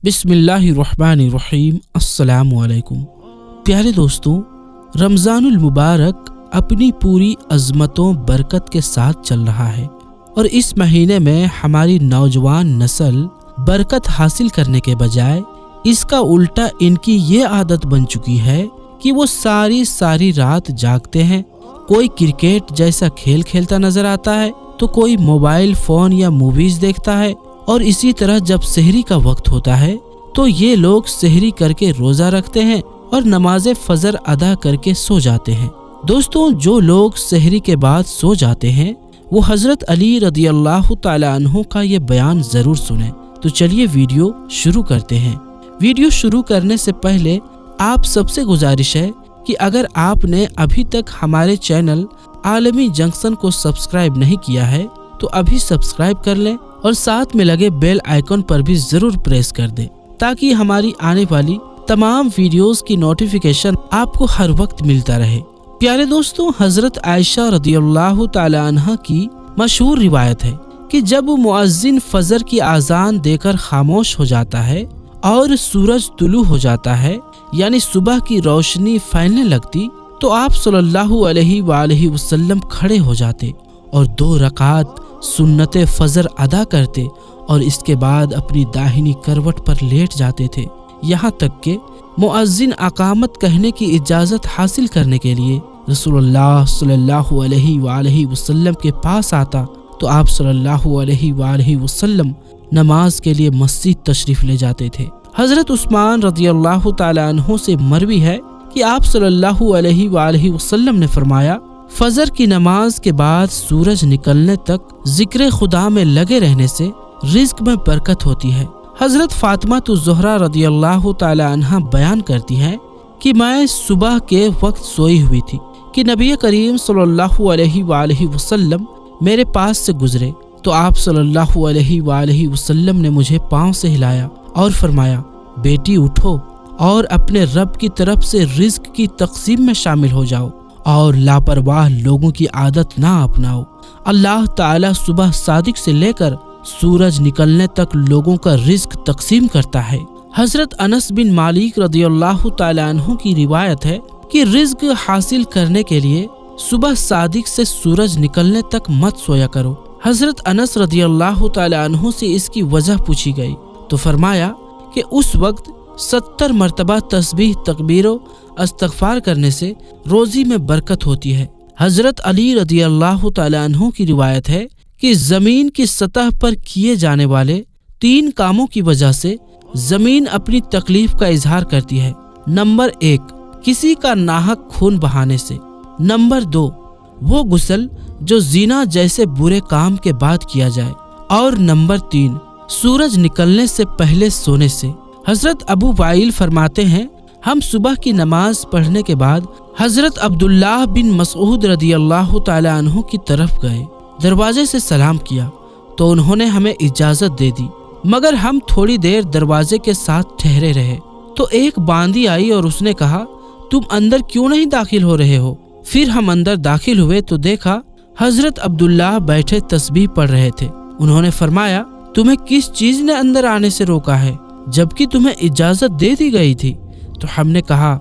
बिस्मिल्लाहिर्रहमानिर्रहीम। अस्सलामु अलैकुम। प्यारे दोस्तों, रमज़ानुल मुबारक अपनी पूरी अज़मतों बरकत के साथ चल रहा है और इस महीने में हमारी नौजवान नस्ल बरकत हासिल करने के बजाय इसका उल्टा इनकी ये आदत बन चुकी है कि वो सारी रात जागते हैं। कोई क्रिकेट जैसा खेल खेलता नजर आता है तो कोई मोबाइल फोन या मूवीज देखता है और इसी तरह जब सहरी का वक्त होता है तो ये लोग सहरी करके रोजा रखते हैं और नमाज फजर अदा करके सो जाते हैं। दोस्तों, जो लोग सहरी के बाद सो जाते हैं वो हजरत अली रदियल्लाहु ताला अन्हु का ये बयान जरूर सुने। तो चलिए वीडियो शुरू करते हैं। वीडियो शुरू करने से पहले आप सबसे गुजारिश है कि अगर आपने अभी तक हमारे चैनल आलमी जंक्शन को सब्सक्राइब नहीं किया है तो अभी सब्सक्राइब कर लें और साथ में लगे बेल आइकन पर भी जरूर प्रेस कर दें ताकि हमारी आने वाली तमाम वीडियोस की नोटिफिकेशन आपको हर वक्त मिलता रहे। प्यारे दोस्तों, हजरत आयशा रदियल्लाहु ताला अन्हा की मशहूर रिवायत है कि जब मुअज्जिन फजर की आजान देकर खामोश हो जाता है और सूरज तुलू हो जाता है यानी सुबह की रोशनी फैलने लगती तो आप सल्लल्लाहु अलैहि वसल्लम खड़े हो जाते और 2 रकात सुन्नत फजर अदा करते और इसके बाद अपनी दाहिनी करवट पर लेट जाते थे। यहाँ तक कि मुअज्जिन अकामत कहने की इजाज़त हासिल करने के लिए रसूलुल्लाह सल्लल्लाहु अलैहि वसल्लम के पास आता तो आप सल्लल्लाहु अलैहि वसल्लम नमाज के लिए मस्जिद तशरीफ ले जाते थे। हजरत उस्मान रदियल्लाहु ताला अन्हु से मरवी है कि आप सल्लल्लाहु अलैहि वसल्लम ने फरमाया, फजर की नमाज के बाद सूरज निकलने तक जिक्र खुदा में लगे रहने से रिज्क में बरकत होती है। हजरत फातिमा ज़हरा रदियल्लाहु ताला अन्हा बयान करती हैं कि मैं सुबह के वक्त सोई हुई थी कि नबी करीम सल्लल्लाहु अलैहि वसल्लम मेरे पास से गुजरे तो आप सल्लल्लाहु अलैहि वसल्लम ने मुझे पांव से हिलाया और फरमाया, बेटी उठो और अपने रब की तरफ से रिज्क की तकसीम में शामिल हो जाओ और लापरवाह लोगों की आदत ना अपनाओ। अल्लाह ताला सुबह सादिक से लेकर सूरज निकलने तक लोगों का रिज्क तकसीम करता है। हजरत अनस बिन मालिक रदियल्लाहु ताला अन्हु की रिवायत है कि रिज्क हासिल करने के लिए सुबह सादिक से सूरज निकलने तक मत सोया करो। हजरत अनस रदियल्लाहु ताला अन्हु से इसकी वजह पूछी गई तो फरमाया कि उस वक्त 70 मरतबा तस्बीह तकबीरो इस्तगफार करने से रोजी में बरकत होती है। हजरत अली रदियल्लाहु ताला अन्हु की रिवायत है कि जमीन की सतह पर किए जाने वाले 3 कामों की वजह से जमीन अपनी तकलीफ का इजहार करती है। नंबर 1, किसी का नाहक खून बहाने से। नंबर 2, वो गुस्ल जो जीना जैसे बुरे काम के बाद किया जाए। और नंबर 3, सूरज निकलने से पहले सोने से। हजरत अबू वाइल फरमाते हैं, हम सुबह की नमाज पढ़ने के बाद हजरत अब्दुल्लाह बिन मसऊद रदियल्लाहु ताला अन्हु की तरफ गए। दरवाजे से सलाम किया तो उन्होंने हमें इजाजत दे दी, मगर हम थोड़ी देर दरवाजे के साथ ठहरे रहे तो एक बांदी आई और उसने कहा, तुम अंदर क्यों नहीं दाखिल हो रहे हो? फिर हम अंदर दाखिल हुए तो देखा हजरत अब्दुल्लाह बैठे तस्बीह पढ़ रहे थे। उन्होंने फरमाया, तुम्हें किस चीज ने अंदर आने से रोका है जबकि तुम्हें इजाजत दे दी गई थी? तो हमने कहा,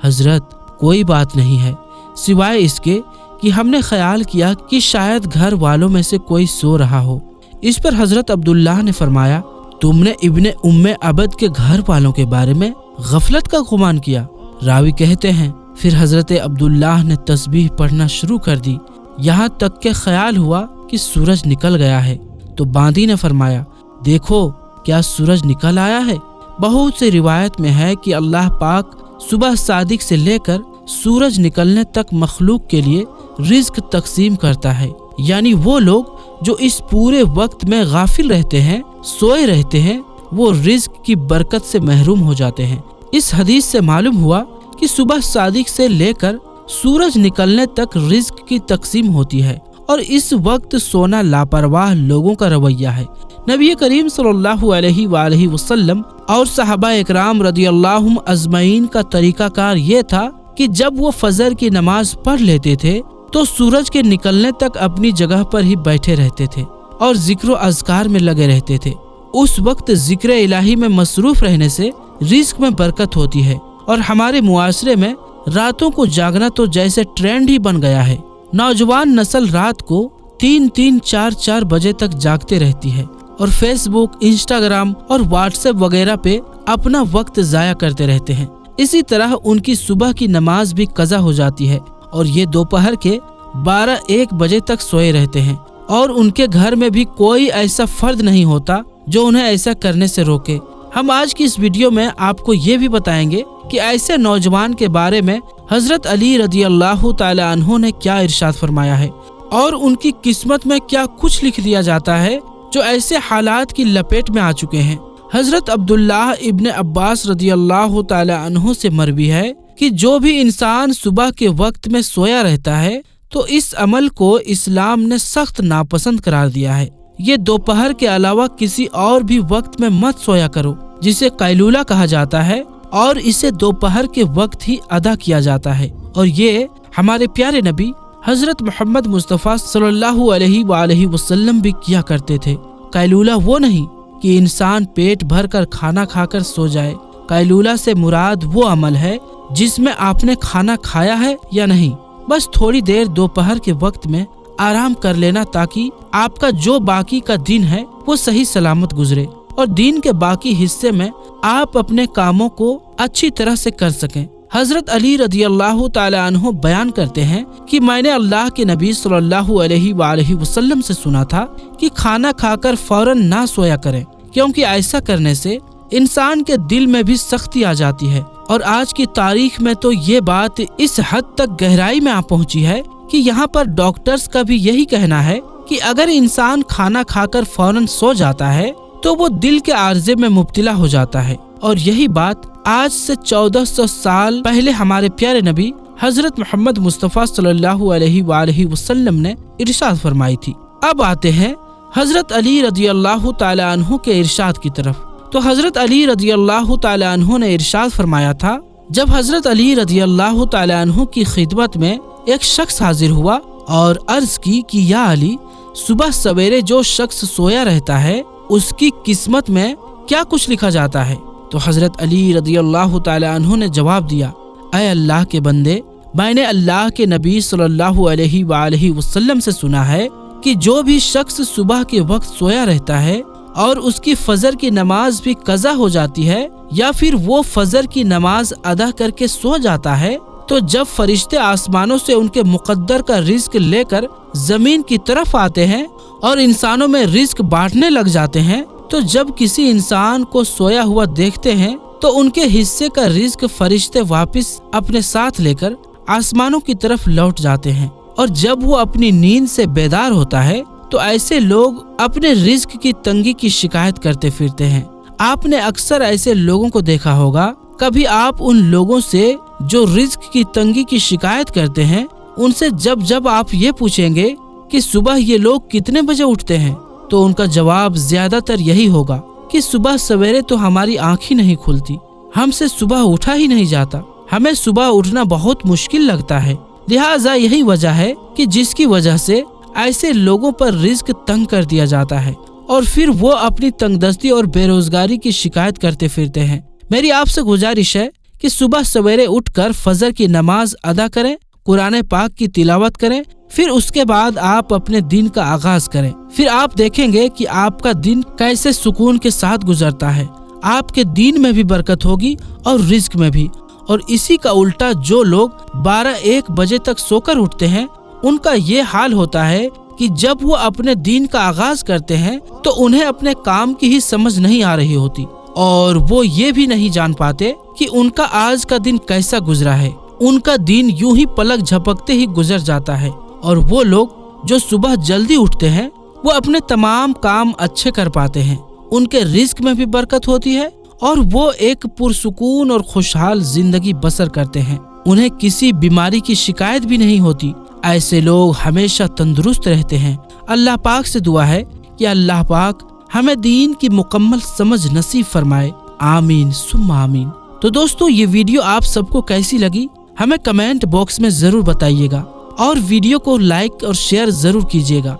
हजरत कोई बात नहीं है सिवाय इसके कि हमने ख्याल किया कि शायद घर वालों में से कोई सो रहा हो। इस पर हजरत अब्दुल्लाह ने फरमाया, तुमने इब्ने उम्मे अबद के घर वालों के बारे में गफलत का गुमान किया। रावी कहते हैं, फिर हजरत अब्दुल्लाह ने तस्बीह पढ़ना शुरू कर दी, यहाँ तक के ख्याल हुआ कि सूरज निकल गया है। तो बांदी ने फरमाया, देखो क्या सूरज निकल आया है? बहुत से रिवायत में है कि अल्लाह पाक सुबह सादिक से लेकर सूरज निकलने तक मखलूक के लिए रिज्क तकसीम करता है, यानी वो लोग जो इस पूरे वक्त में गाफिल रहते हैं, सोए रहते हैं, वो रिज्क की बरकत से महरूम हो जाते हैं। इस हदीस से मालूम हुआ कि सुबह सादिक से लेकर सूरज निकलने तक रिज्क की तकसीम होती है और इस वक्त सोना लापरवाह लोगों का रवैया है। नबी करीम सल्लल्लाहु अलैहि वसल्लम और सहाबा इकराम रदियल्लाहु अजमईन का तरीकाकार ये था कि जब वो फजर की नमाज पढ़ लेते थे तो सूरज के निकलने तक अपनी जगह पर ही बैठे रहते थे और जिक्र अज़कार में लगे रहते थे। उस वक्त जिक्र इलाही में मसरूफ रहने से रिस्क में बरकत होती है। और हमारे मुआशरे में रातों को जागना तो जैसे ट्रेंड ही बन गया है। नौजवान नस्ल रात को 3-3, 4-4 बजे तक जागते रहती है और फेसबुक, इंस्टाग्राम और व्हाट्सएप वगैरह पे अपना वक्त जाया करते रहते हैं। इसी तरह उनकी सुबह की नमाज भी कज़ा हो जाती है और ये दोपहर के 12-1 बजे तक सोए रहते हैं। और उनके घर में भी कोई ऐसा फर्द नहीं होता जो उन्हें ऐसा करने से रोके। हम आज की इस वीडियो में आपको ये भी बताएंगे कि ऐसे नौजवान के बारे में हजरत अली रज़ी अल्लाह ताला अन्हु ने क्या इरशाद फरमाया है और उनकी किस्मत में क्या कुछ लिख दिया जाता है जो ऐसे हालात की लपेट में आ चुके हैं। हजरत अब्दुल्लाह इब्न अब्बास रज़ी अल्लाह ताला अन्हु से मरवी है कि जो भी इंसान सुबह के वक्त में सोया रहता है तो इस अमल को इस्लाम ने सख्त नापसंद करार दिया है। ये दोपहर के अलावा किसी और भी वक्त में मत सोया करो, जिसे कैलूला कहा जाता है, और इसे दोपहर के वक्त ही अदा किया जाता है। और ये हमारे प्यारे नबी हजरत मोहम्मद मुस्तफ़ा सल्लल्लाहु अलैहि वसल्लम भी किया करते थे। कैलूला वो नहीं कि इंसान पेट भर कर खाना खाकर सो जाए। कैलूला से मुराद वो अमल है जिसमें आपने खाना खाया है या नहीं, बस थोड़ी देर दोपहर के वक्त में आराम कर लेना ताकि आपका जो बाकी का दिन है वो सही सलामत गुजरे और दिन के बाकी हिस्से में आप अपने कामों को अच्छी तरह से कर सकें। हजरत अली रज़ी अल्लाह ताला अन्हु बयान करते हैं कि मैंने अल्लाह के नबी सल्लल्लाहु अलैहि वसल्लम से सुना था कि खाना खाकर फौरन ना सोया करें, क्योंकि ऐसा करने से इंसान के दिल में भी सख्ती आ जाती है। और आज की तारीख में तो ये बात इस हद तक गहराई में आ पहुंची है कि यहाँ पर डॉक्टर्स का भी यही कहना है कि अगर इंसान खाना खाकर फौरन सो जाता है तो वो दिल के आर्जे में मुब्तला हो जाता है। और यही बात आज से 1400 साल पहले हमारे प्यारे नबी हजरत मोहम्मद मुस्तफ़ा सल्लल्लाहु अलैहि वसल्लम ने इरशाद फरमाई थी। अब आते हैं हजरत अली रज़ी अल्लाह ताला अन्हु के इरशाद की तरफ। तो हजरत अली रज़ी अल्लाह ताला अन्हु ने इरशाद फरमाया था, जब हजरत अली रज़ी अल्लाह ताला अन्हु की खिदमत में एक शख्स हाजिर हुआ और अर्ज की कि या अली, सुबह सवेरे जो शख्स सोया रहता है उसकी किस्मत में क्या कुछ लिखा जाता है। तो हजरत अली रज़ी अल्लाह ताला अन्हु ने जवाब दिया, ऐ अल्लाह के बंदे, मैंने अल्लाह के नबी सल्लल्लाहु अलैहि वसल्लम से सुना है कि जो भी शख्स सुबह के वक्त सोया रहता है और उसकी फजर की नमाज भी कज़ा हो जाती है या फिर वो फजर की नमाज अदा करके सो जाता है, तो जब फरिश्ते आसमानों से उनके मुकद्दर का रिस्क लेकर जमीन की तरफ आते हैं और इंसानों में रिस्क बांटने लग जाते हैं, तो जब किसी इंसान को सोया हुआ देखते हैं तो उनके हिस्से का रिस्क फरिश्ते वापस अपने साथ लेकर आसमानों की तरफ लौट जाते हैं। और जब वो अपनी नींद से बेदार होता है तो ऐसे लोग अपने रिस्क की तंगी की शिकायत करते फिरते हैं। आपने अक्सर ऐसे लोगों को देखा होगा। कभी आप उन लोगों से जो रिस्क की तंगी की शिकायत करते हैं, उनसे जब आप ये पूछेंगे कि सुबह ये लोग कितने बजे उठते हैं, तो उनका जवाब ज्यादातर यही होगा कि सुबह सवेरे तो हमारी आँख ही नहीं खुलती, हमसे सुबह उठा ही नहीं जाता, हमें सुबह उठना बहुत मुश्किल लगता है। लिहाजा यही वजह है कि जिसकी वजह से ऐसे लोगों पर रिस्क तंग कर दिया जाता है और फिर वो अपनी तंगदस्ती और बेरोजगारी की शिकायत करते फिरते हैं। मेरी आपसे गुजारिश है कि सुबह सवेरे उठकर फजर की नमाज अदा करें, कुरान पाक की तिलावत करें, फिर उसके बाद आप अपने दिन का आगाज करें। फिर आप देखेंगे कि आपका दिन कैसे सुकून के साथ गुजरता है। आपके दीन में भी बरकत होगी और रिस्क में भी। और इसी का उल्टा जो लोग 12-1 बजे तक सोकर उठते हैं, उनका ये हाल होता है कि जब वो अपने दिन का आगाज करते हैं तो उन्हें अपने काम की ही समझ नहीं आ रही होती और वो ये भी नहीं जान पाते कि उनका आज का दिन कैसा गुजरा है। उनका दिन यूं ही पलक झपकते ही गुजर जाता है। और वो लोग जो सुबह जल्दी उठते हैं वो अपने तमाम काम अच्छे कर पाते हैं, उनके रिस्क में भी बरकत होती है और वो एक पुरसुकून और खुशहाल जिंदगी बसर करते हैं। उन्हें किसी बीमारी की शिकायत भी नहीं होती। ऐसे लोग हमेशा तंदुरुस्त रहते हैं। अल्लाह पाक से दुआ है कि अल्लाह पाक हमें दीन की मुकम्मल समझ नसीब फरमाए। आमीन सुम्मा आमीन। तो दोस्तों, ये वीडियो आप सबको कैसी लगी हमें कमेंट बॉक्स में जरूर बताइएगा और वीडियो को लाइक और शेयर जरूर कीजिएगा।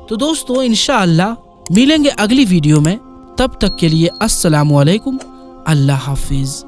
तो दोस्तों, इंशाअल्लाह मिलेंगे अगली वीडियो में। तब तक के लिए अस्सलामु अलैकुम, अल्लाह हाफिज़।